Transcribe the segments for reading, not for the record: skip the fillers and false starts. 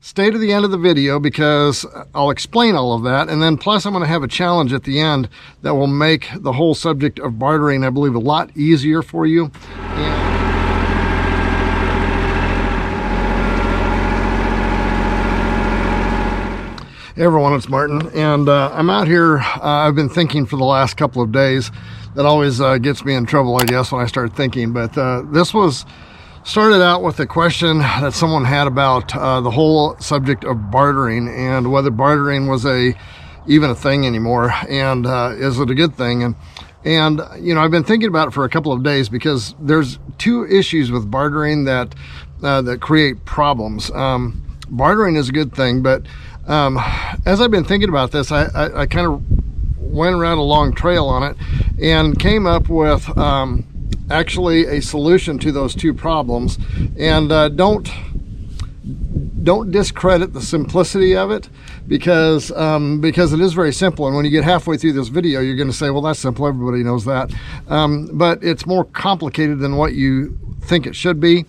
Stay to the end of the video because I'll explain all of that, and then plus I'm going to have a challenge at the end that will make the whole subject of bartering, I believe, a lot easier for you. Hey everyone, it's Martin, and I'm out here. I've been thinking for the last couple of days. That always gets me in trouble, I guess, when I start thinking. But this was started out with a question that someone had about the whole subject of bartering and whether bartering was even a thing anymore, and is it a good thing? And you know, I've been thinking about it for a couple of days because there's two issues with bartering that create problems. Bartering is a good thing, but as I've been thinking about this, I kind of went around a long trail on it and came up with actually a solution to those two problems. And don't discredit the simplicity of it because it is very simple. And when you get halfway through this video, you're going to say, well, that's simple. Everybody knows that. But it's more complicated than what you think it should be.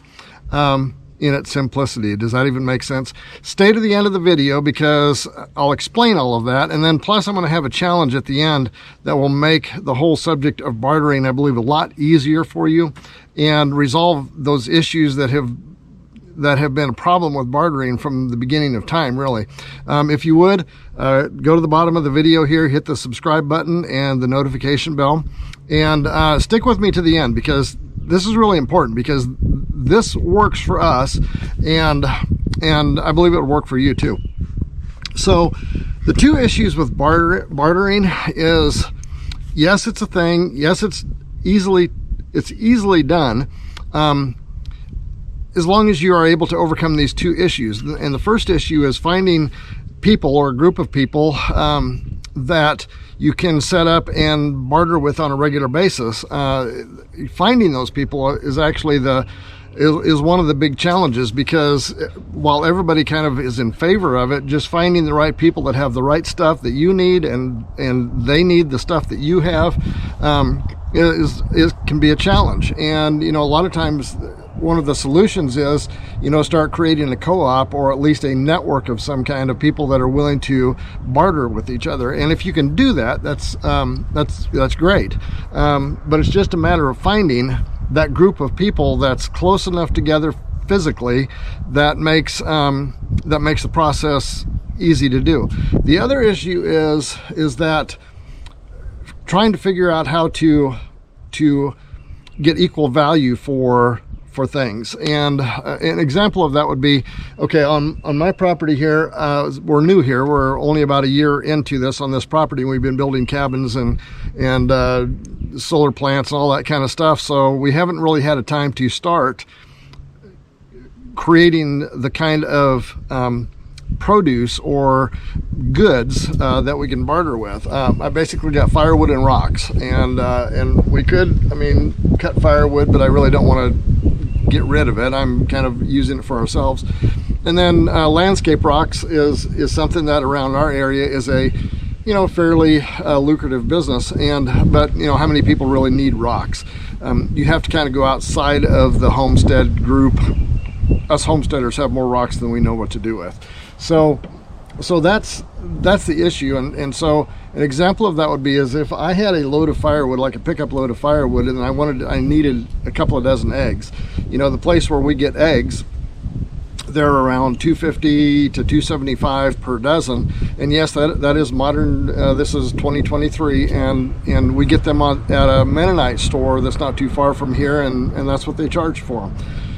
In its simplicity. Does that even make sense? Stay to the end of the video because I'll explain all of that, and then plus I'm going to have a challenge at the end that will make the whole subject of bartering, I believe, a lot easier for you and resolve those issues that have been a problem with bartering from the beginning of time, really. If you would, go to the bottom of the video here, hit the subscribe button and the notification bell, and stick with me to the end because this is really important, because this works for us, and I believe it would work for you too. So the two issues with bartering is, yes, it's a thing. Yes, it's easily done, as long as you are able to overcome these two issues. And the first issue is finding people or a group of people that you can set up and barter with on a regular basis. Finding those people is actually is one of the big challenges, because while everybody kind of is in favor of it, just finding the right people that have the right stuff that you need and they need the stuff that you have can be a challenge. And you know, a lot of times one of the solutions is, you know, start creating a co-op or at least a network of some kind of people that are willing to barter with each other. And if you can do that, that's great. But it's just a matter of finding that group of people that's close enough together physically that makes the process easy to do. The other issue is that trying to figure out how to get equal value for things. And an example of that would be, okay, on my property here, we're new here. We're only about a year into this on this property. We've been building cabins and solar plants and all that kind of stuff. So we haven't really had a time to start creating the kind of produce or goods that we can barter with. I basically got firewood and rocks, and we could, cut firewood, but I really don't want to get rid of it. I'm kind of using it for ourselves. And then landscape rocks is something that around our area is a fairly lucrative business. But how many people really need rocks? You have to kind of go outside of the homestead group. Us homesteaders have more rocks than we know what to do with. So that's the issue. And so an example of that would be is if I had a load of firewood, like a pickup load of firewood, and I needed a couple of dozen eggs. The place where we get eggs, they're around $2.50 to $2.75 per dozen. And yes, that is modern. This is 2023, and we get them at a Mennonite store that's not too far from here, and that's what they charge for them.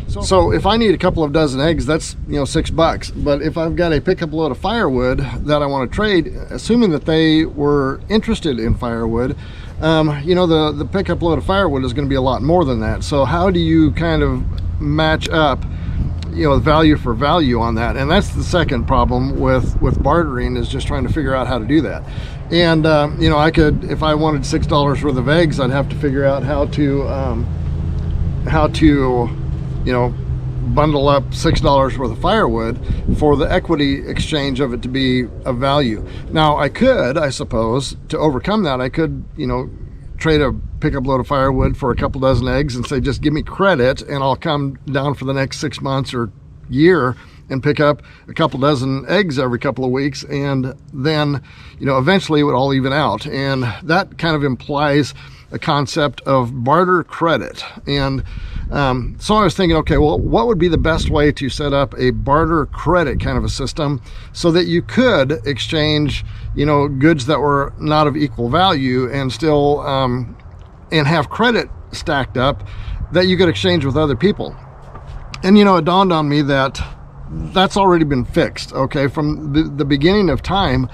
So if I need a couple of dozen eggs, that's $6. But if I've got a pickup load of firewood that I want to trade, assuming that they were interested in firewood, the pickup load of firewood is going to be a lot more than that. So how do you kind of match up value for value on that? And that's the second problem with bartering, is just trying to figure out how to do that. And I could, if I wanted $6 worth of eggs, I'd have to figure out how to bundle up $6 worth of firewood for the equity exchange of it to be of value. Now I could, I suppose, to overcome that, I could trade a pickup load of firewood for a couple dozen eggs and say, just give me credit and I'll come down for the next 6 months or year and pick up a couple dozen eggs every couple of weeks, and then, eventually it would all even out. And that kind of implies a concept of barter credit. And so I was thinking, okay, well, what would be the best way to set up a barter credit kind of a system so that you could exchange, goods that were not of equal value and still, and have credit stacked up that you could exchange with other people. And, it dawned on me that that's already been fixed, okay? From the beginning of time,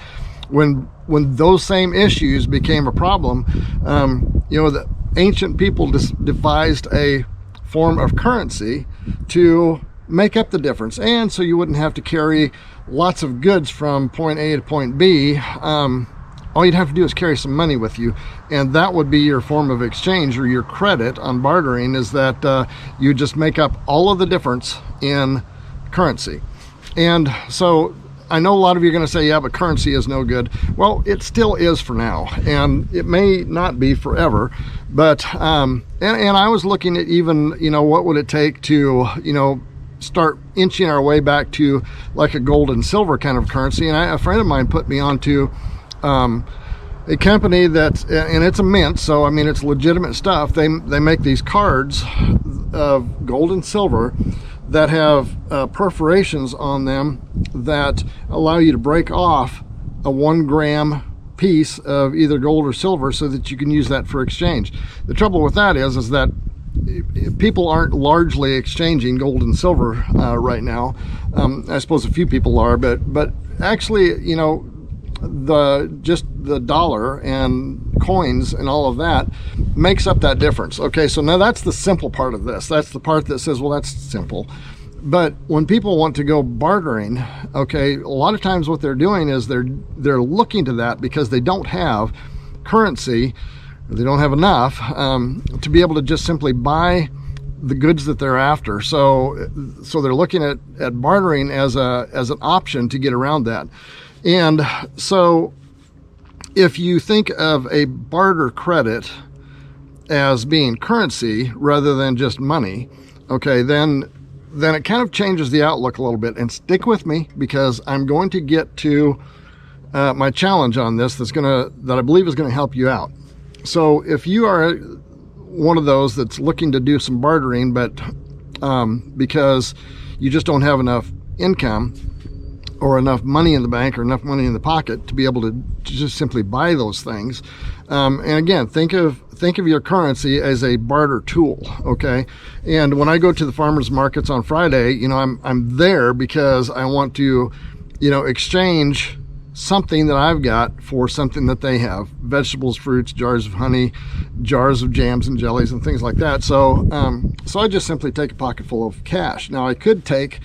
when those same issues became a problem, the ancient people devised a form of currency to make up the difference. And so you wouldn't have to carry lots of goods from point A to point B. All you'd have to do is carry some money with you, and that would be your form of exchange, or your credit on bartering, is that you just make up all of the difference in currency. And so I know a lot of you are going to say, yeah, but currency is no good. Well, it still is for now, and it may not be forever. But and I was looking at even, what would it take to, start inching our way back to like a gold and silver kind of currency. And a friend of mine put me onto a company that's, and it's a mint, so I mean it's legitimate stuff. They make these cards of gold and silver that have perforations on them that allow you to break off a 1 gram piece of either gold or silver so that you can use that for exchange. The trouble with that is that people aren't largely exchanging gold and silver right now. I suppose a few people are, but actually, the dollar and coins and all of that makes up that difference. Okay, so now that's the simple part of this. That's the part that says, well, that's simple. But when people want to go bartering, okay, a lot of times what they're doing is they're looking to that because they don't have currency, they don't have enough to be able to just simply buy the goods that they're after. So they're looking at bartering as an option to get around that. And so if you think of a barter credit as being currency rather than just money, okay, then it kind of changes the outlook a little bit. And stick with me, because I'm going to get to my challenge on this that I believe is going to help you out. So if you are one of those that's looking to do some bartering, but because you just don't have enough income or enough money in the bank or enough money in the pocket to be able to just simply buy those things. And again, think of your currency as a barter tool, okay? And when I go to the farmers markets on Friday, I'm there because I want to, exchange something that I've got for something that they have: vegetables, fruits, jars of honey, jars of jams and jellies and things like that. So I just simply take a pocket full of cash. Now I could take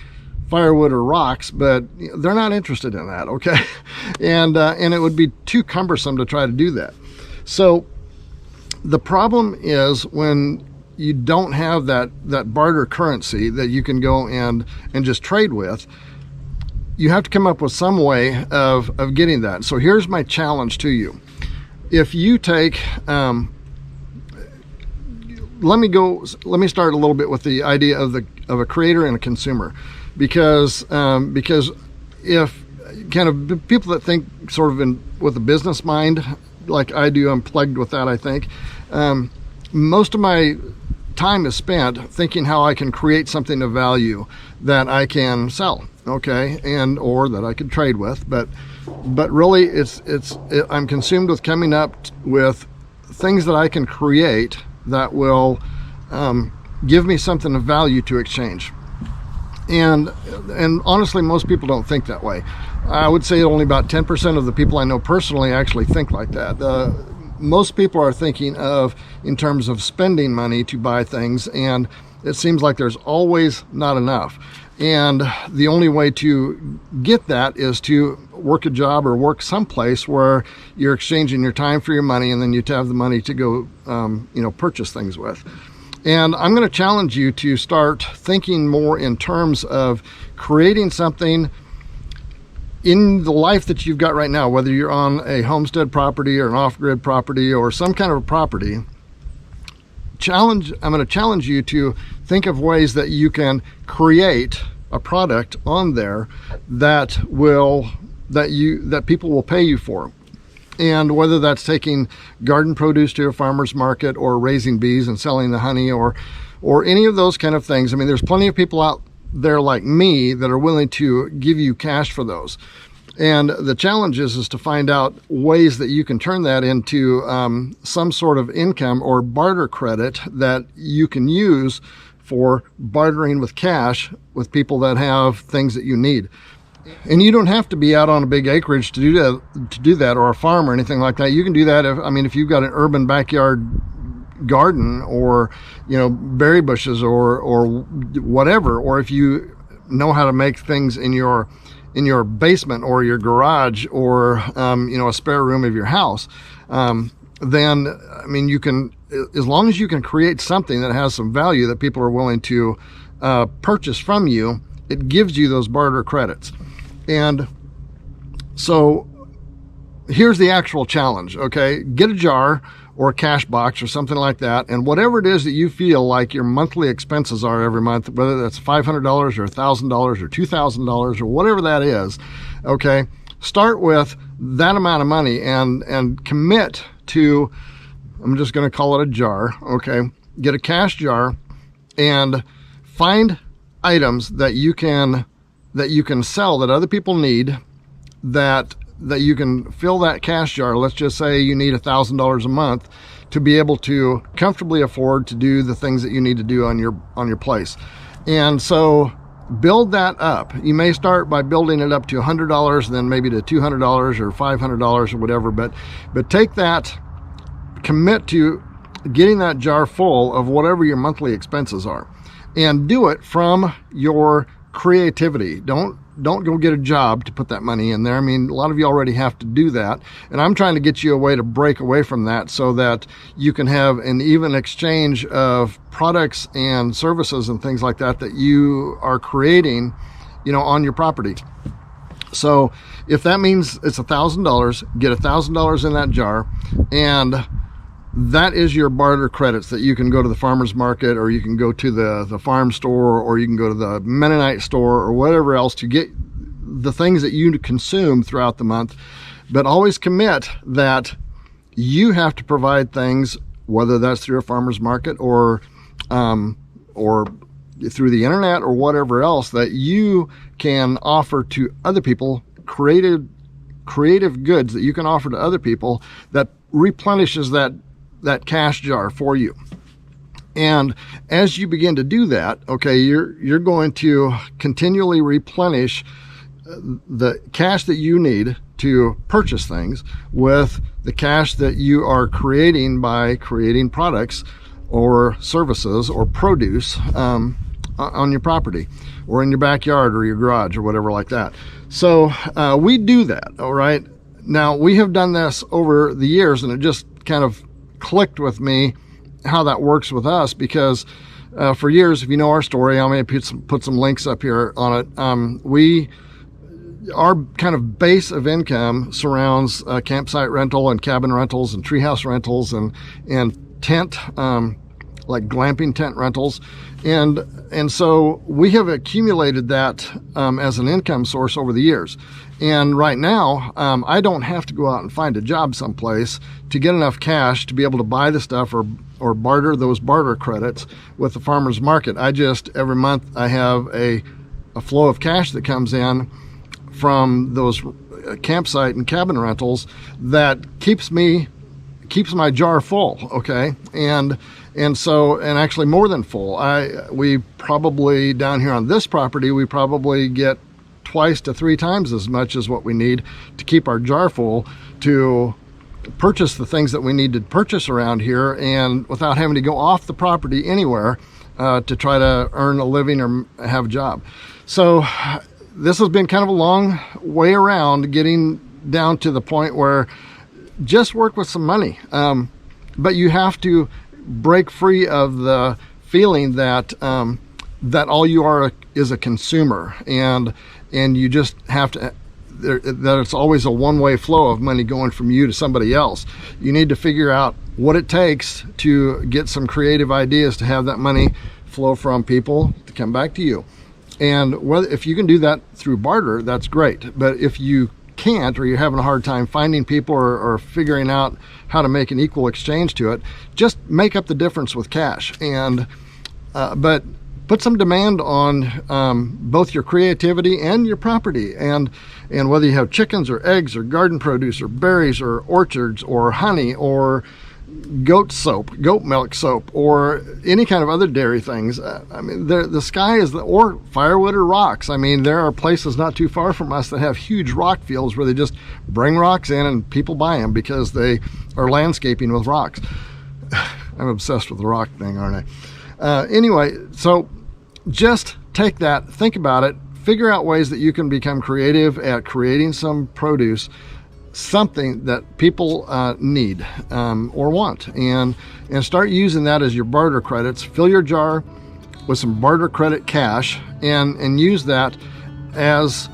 firewood or rocks, but they're not interested in that, okay? And it would be too cumbersome to try to do that. So the problem is when you don't have that barter currency that you can go and just trade with, you have to come up with some way of getting that. So here's my challenge to you. If you take, let me start a little bit with the idea of a creator and a consumer, because if kind of people that think sort of with a business mind like I do, I'm plagued with that, I think. Most of my time is spent thinking how I can create something of value that I can sell, okay, or that I could trade with. But really, I'm consumed with coming up with things that I can create that will give me something of value to exchange. And honestly, most people don't think that way. I would say only about 10% of the people I know personally actually think like that. Most people are thinking in terms of spending money to buy things, and it seems like there's always not enough. And the only way to get that is to work a job or work someplace where you're exchanging your time for your money, and then you have the money to go, purchase things with. And I'm going to challenge you to start thinking more in terms of creating something in the life that you've got right now, whether you're on a homestead property or an off-grid property or some kind of a property. I'm going to challenge you to think of ways that you can create a product on there that people will pay you for. And whether that's taking garden produce to a farmer's market, or raising bees and selling the honey, or any of those kind of things. I mean, there's plenty of people out there like me that are willing to give you cash for those. And the challenge is to find out ways that you can turn that into some sort of income or barter credit that you can use for bartering with cash with people that have things that you need. And you don't have to be out on a big acreage to do that, or a farm or anything like that. You can do that if you've got an urban backyard garden, or berry bushes, or whatever, or if you know how to make things in your basement or your garage, or a spare room of your house, then you can, as long as you can create something that has some value that people are willing to purchase from you, it gives you those barter credits. And so here's the actual challenge. Okay, get a jar or a cash box or something like that, and whatever it is that you feel like your monthly expenses are every month, whether that's $500 or $1,000 or $2,000 or whatever that is, okay, start with that amount of money and commit to, I'm just going to call it a jar, okay, get a cash jar and find items that you can sell that other people need, that you can fill that cash jar. Let's just say you need $1,000 a month to be able to comfortably afford to do the things that you need to do on your place. And so build that up. You may start by building it up to $100, then maybe to $200 or $500 or whatever, but take that, commit to getting that jar full of whatever your monthly expenses are, and do it from your creativity. Don't go get a job to put that money in there. I mean, a lot of you already have to do that, and I'm trying to get you a way to break away from that so that you can have an even exchange of products and services and things like that you are creating, on your property. So if that means it's $1,000, get $1,000 in that jar, and that is your barter credits that you can go to the farmer's market, or you can go to the farm store, or you can go to the Mennonite store, or whatever else, to get the things that you consume throughout the month. But always commit that you have to provide things, whether that's through a farmer's market or through the internet or whatever else, that you can offer to other people, creative goods that you can offer to other people that replenishes that cash jar for you. And as you begin to do that, okay, you're going to continually replenish the cash that you need to purchase things with the cash that you are creating by creating products or services or produce on your property or in your backyard or your garage or whatever like that. So we do that. All right. Now, we have done this over the years, and it just kind of clicked with me how that works with us, because for years, if you know our story, I may put some links up here on it. Our kind of base of income surrounds campsite rental and cabin rentals and treehouse rentals and tent, like glamping tent rentals. And so we have accumulated that as an income source over the years. And right now, I don't have to go out and find a job someplace to get enough cash to be able to buy the stuff or barter those barter credits with the farmer's market. Every month I have a flow of cash that comes in from those campsite and cabin rentals that keeps my jar full, okay? And actually more than full. We probably, down here on this property, we probably get twice to three times as much as what we need to keep our jar full to purchase the things that we need to purchase around here, and without having to go off the property anywhere to try to earn a living or have a job. So this has been kind of a long way around getting down to the point where just work with some money. But you have to break free of the feeling that that all you are is a consumer, and you just have to, that it's always a one-way flow of money going from you to somebody else. You need to figure out what it takes to get some creative ideas to have that money flow from people to come back to you. And if you can do that through barter, that's great. But if you can't, or you're having a hard time finding people or figuring out how to make an equal exchange to it, just make up the difference with cash. And but put some demand on both your creativity and your property, and whether you have chickens or eggs or garden produce or berries or orchards or honey or goat milk soap, or any kind of other dairy things. I mean, the sky is or firewood or rocks. I mean, there are places not too far from us that have huge rock fields where they just bring rocks in and people buy them because they are landscaping with rocks. I'm obsessed with the rock thing, aren't I? Anyway, so just take that, think about it, figure out ways that you can become creative at creating some produce, something that people need or want, and start using that as your barter credits. Fill your jar with some barter credit cash and use that as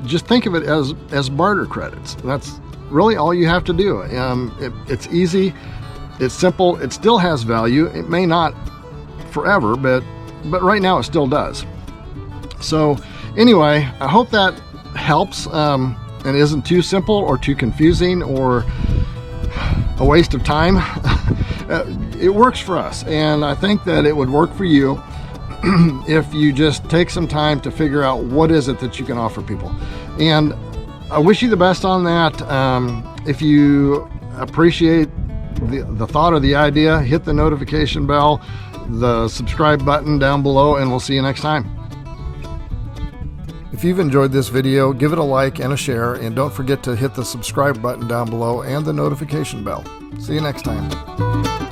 just think of it as barter credits. That's really all you have to do. It's easy, it's simple, it still has value. It may not forever, but right now it still does. So anyway, I hope that helps and isn't too simple or too confusing or a waste of time. It works for us, and I think that it would work for you if you just take some time to figure out what is it that you can offer people. And I wish you the best on that. If you appreciate the thought or the idea, hit the notification bell, the subscribe button down below, and we'll see you next time. If you've enjoyed this video, give it a like and a share, and don't forget to hit the subscribe button down below and the notification bell. See you next time.